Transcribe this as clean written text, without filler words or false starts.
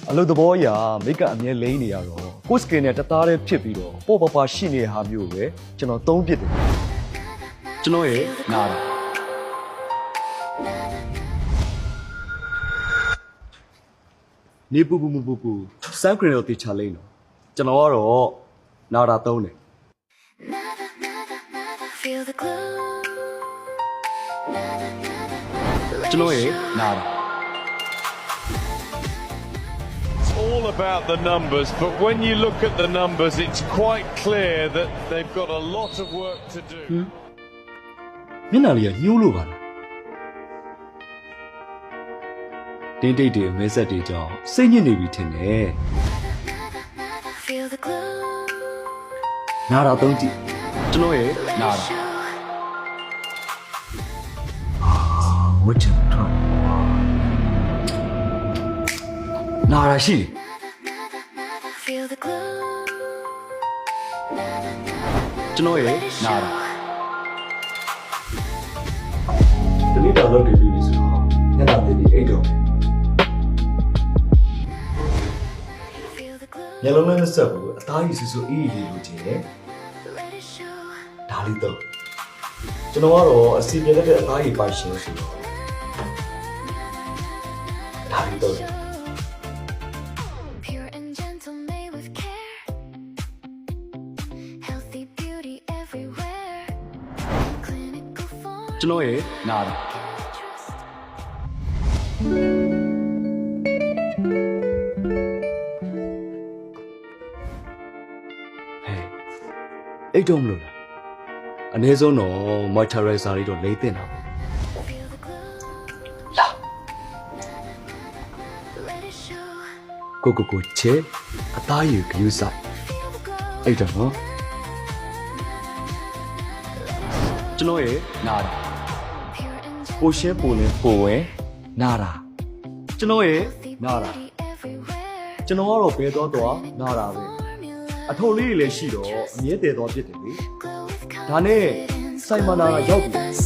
အလုပ်သဘောအရာမိတ်ကအမြဲလိမ့်နေရတော့ကိုစကင်နဲ့တသားတည်းဖြစ်ပြီးတော့ပေါ့ပပရှိနေတဲ့ဟာမျိုးပဲကျွန်တော်သုံးပြစ်တယ်ကျွန်တော်ရဲ့နားတာနေပူစမ်းခရင်တော့တေချာလိမ့်တော့ကျွန်တော်ကတော့နားတာသုံးတယ် Feel the glow. ကျွန်တော်ရဲ့နားတာ all about the numbers, but when you look at the numbers, it's quite clear that they've got a lot of work to do. မျက်နှာလေးကညှိုးလို့ပါလားတင်းတိတ်တွေမဲဆက်တွေကြောင့်စိတ်ညစ်နေပြီထင်တယ် Feel the glow. နားတာသုံးကြည့်ကျွန်တော်ရဲ့နားတာ ဝတ်ချင်တော့နားရရှိ Feel the glow. ကျွန်တော်ရဲ့နားတာဒီနေ့တော့လုပ်ပြီးပြီဆိုတော့ညနေတည်းအိတ်တော့ Feel the glow. မျက်လုံးနဲ့မဆက်ဘူးအသားကြီးဆူဆူအေးအေးလေးလိုချင်တယ် Let it show. ဒါလေးတော့ကျွန်တော်ကတော့အစီပြက်တဲ့အသားကြီးပိုင်ရှင်ဆိုတော့ဒါလေးတော့ Pure and gentle, made with care. Healthy beauty everywhere. Clinical form. ကျွန်တော်ရဲ့နားတာ Trust. ဟဲ့အိတ်တော့မလို့လားအနည်းဆုံးတော့ moisturizer လေးတော့လိမ့်တင်တာပေါ့ Feel the glow. လာ Let it show. ကိုချဲအသားရည်ဂယူးဆိုင် Feel the glow. အိတ်တော့နော်ကျွန်တော်ရဲ့နားတာ Pure and gentle. ပိုရှင်းပိုလင်းပိုဝဲနားတာကျွန်တော်ရဲ့ Healthy နားတာ beauty everywhere. ကျွန်တော်ကတော့ဘယ်တော့နားတာပဲ Formula. အထုပ်လေးတွေလည်းရှိတော့အမြဲတည်သွားဖြစ်တယ်လေ Glow with ဒါနဲ့ confidence. စိုက်မနာရောက်ပြီ With us.